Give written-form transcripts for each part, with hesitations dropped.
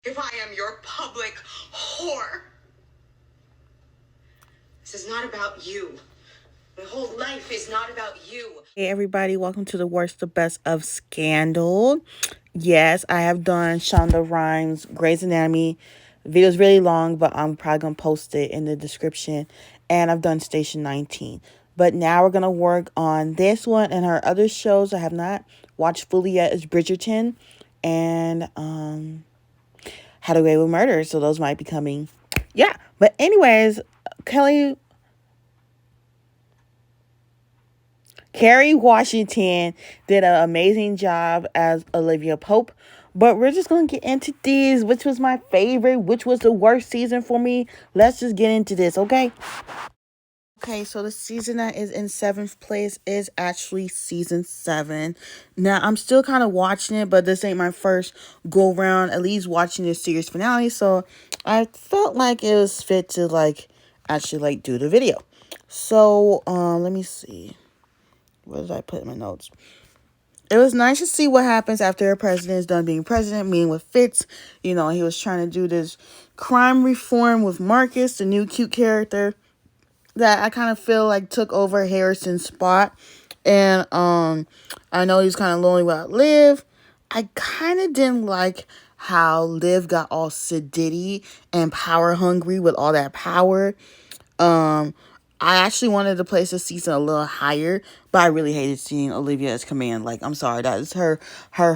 if I am your public whore. This is not about you. My whole life is not about you. Hey everybody, welcome to the worst, the best of Scandal. Yes, I have done Shonda Rhimes' Grey's Anatomy. The video's really long, but I'm probably going to post it in the description. And I've done Station 19. But now we're going to work on this one and her other shows I have not watched fully yet is Bridgerton and How to Get Away with Murder. So those might be coming. Yeah. But anyways, Kerry Washington did an amazing job as Olivia Pope. But we're just going to get into these. Which was my favorite? Which was the worst season for me? Let's just get into this, okay? Okay, so the season that is in 7th place is actually season 7. Now, I'm still kind of watching it, but this ain't my first go around, at least watching the series finale. So I felt like it was fit to actually do the video. So let me see. What did I put in my notes? It was nice to see what happens after a president is done being president, meeting with Fitz. You know, he was trying to do this crime reform with Marcus, the new cute character that I kind of feel like took over Harrison's spot. And I know he's kind of lonely without Liv. I kind of didn't like how Liv got all sedity and power hungry with all that power. I actually wanted to place the season a little higher, but I really hated seeing Olivia as command. Like, I'm sorry, that is her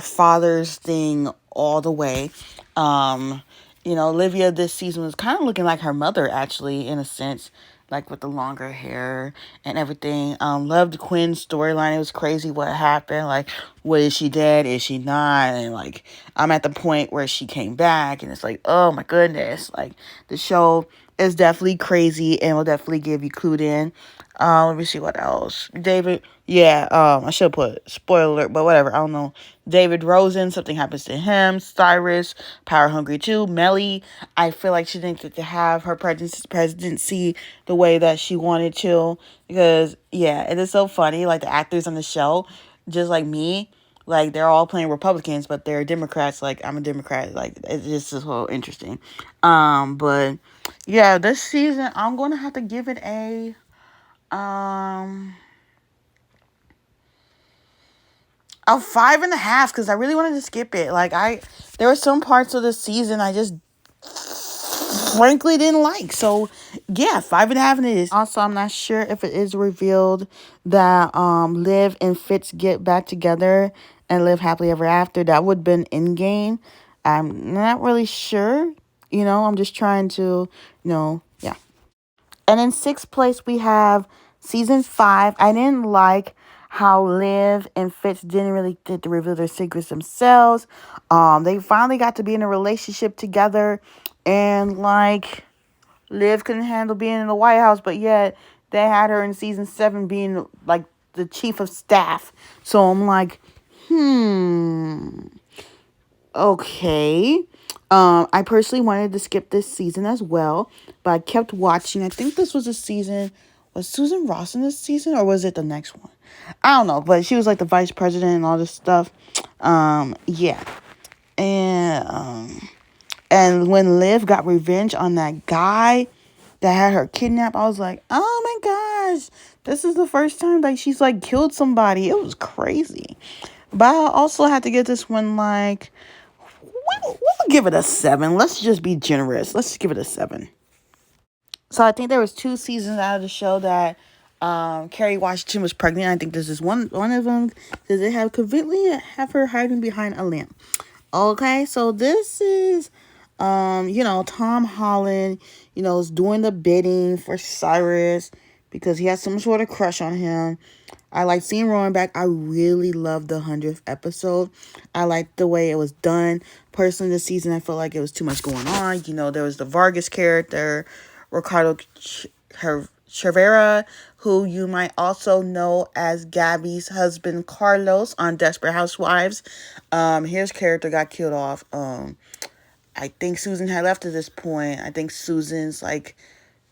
father's thing all the way. Olivia this season was kind of looking like her mother, actually, in a sense, like with the longer hair and everything. Loved Quinn's storyline. It was crazy what happened. Like, what, is she dead? Is she not? And like, I'm at the point where she came back, and it's like, oh my goodness. Like, the show is definitely crazy and will definitely give you clued in. Let me see what else. David, I should put spoiler alert, but whatever. I don't know. David Rosen, something happens to him. Cyrus, power hungry too. Melly, I feel like she didn't get to have her presidency the way that she wanted to, because it is so funny. Like, the actors on the show, just like me, like, they're all playing Republicans, but they're Democrats. Like, I'm a Democrat. Like, it's just so interesting. But yeah, this season I'm gonna have to give it a um a 5.5 because I really wanted to skip it. There were some parts of the season I just frankly didn't like. So yeah, 5.5 it is. Also, I'm not sure if it is revealed that Liv and Fitz get back together and live happily ever after. That would have been Endgame. I'm not really sure. I'm just trying to, yeah. And in 6th place, we have season 5. I didn't like how Liv and Fitz didn't really get to reveal their secrets themselves. They finally got to be in a relationship together, and Liv couldn't handle being in the White House, but yet they had her in season 7 being like the chief of staff. So I'm like, okay. I personally wanted to skip this season as well, but I kept watching. I think this was a season. Was Susan Ross in this season, or was it the next one? I don't know, but she was like the vice president and all this stuff. Yeah. And when Liv got revenge on that guy that had her kidnapped, I was like, oh my gosh, this is the first time she's killed somebody. It was crazy. But I also had to get this one we'll give it a 7. Let's just be generous. Let's just give it a 7. So I think there was 2 seasons out of the show that Kerry Washington was pregnant. I think this is one of them. Does it have conveniently have her hiding behind a lamp? Okay, so this is Tom Holland, is doing the bidding for Cyrus because he has some sort of crush on him. I like seeing Rowan back. I really loved the 100th episode. I liked the way it was done. Personally, this season, I felt like it was too much going on. There was the Vargas character, Ricardo Cervera, who you might also know as Gabby's husband, Carlos, on Desperate Housewives. His character got killed off. I think Susan had left at this point. I think Susan's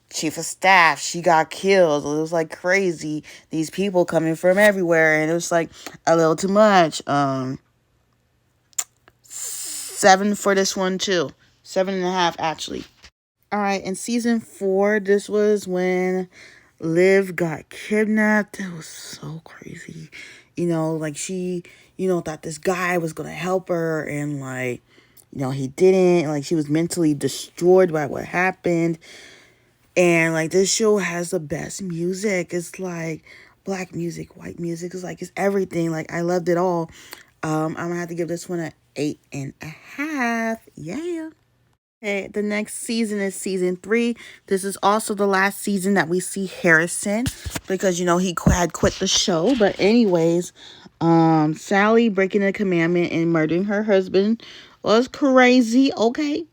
chief of staff, she got killed. It was crazy. These people coming from everywhere, and it was a little too much. 7 for this one too. 7.5 actually. All right, in season 4, this was when Liv got kidnapped. It was so crazy. Like she, thought this guy was gonna help her, and like, he didn't. Like, she was mentally destroyed by what happened. And like, this show has the best music. It's like black music, white music. It's like, it's everything. Like, I loved it all. I'm gonna have to give this one an 8.5. Yeah. Okay, the next season is season 3. This is also the last season that we see Harrison, because he had quit the show. But anyways, Sally breaking a commandment and murdering her husband was crazy. Okay,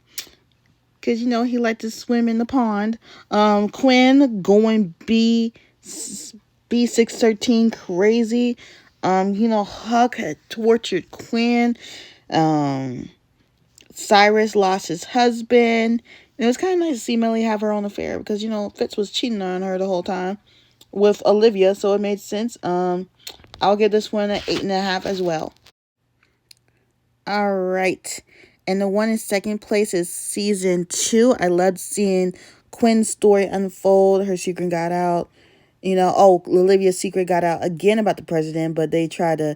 because he liked to swim in the pond. Quinn going B613 crazy. Huck had tortured Quinn. Cyrus lost his husband. And it was kind of nice to see Melly have her own affair, because Fitz was cheating on her the whole time with Olivia, so it made sense. I'll give this one an 8.5 as well. All right. And the one in second place is season 2. I loved seeing Quinn's story unfold. Her secret got out. Olivia's secret got out again about the president, but they try to,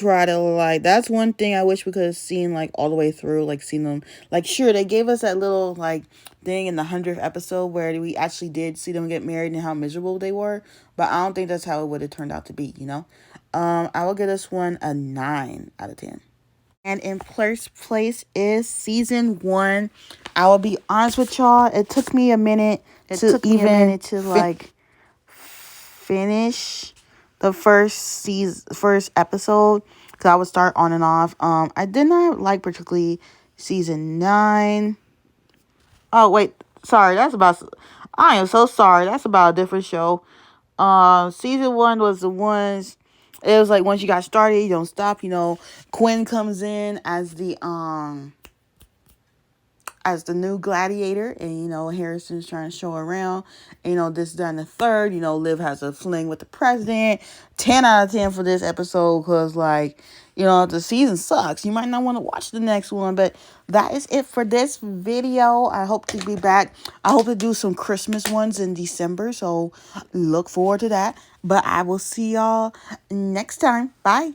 like, that's one thing I wish we could have seen, like, all the way through, like, seen them, like, sure, they gave us that little, like, thing in the 100th episode where we actually did see them get married and how miserable they were, but I don't think that's how it would have turned out to be. I will give this one a 9 out of 10. And in first place is season 1. I will be honest with y'all, it took me a minute to like finish the first episode, because I would start on and off. I did not like particularly season 9. Oh wait, sorry, I am so sorry. That's about a different show. Season 1 was the ones. It was like, once you got started, you don't stop. Quinn comes in as the new gladiator, and Harrison's trying to show around. This done the third. Liv has a fling with the president. 10 out of 10 for this episode, because like, the season sucks. You might not want to watch the next one, but that is it for this video. I hope to be back. I hope to do some Christmas ones in December, so look forward to that. But I will see y'all next time. Bye.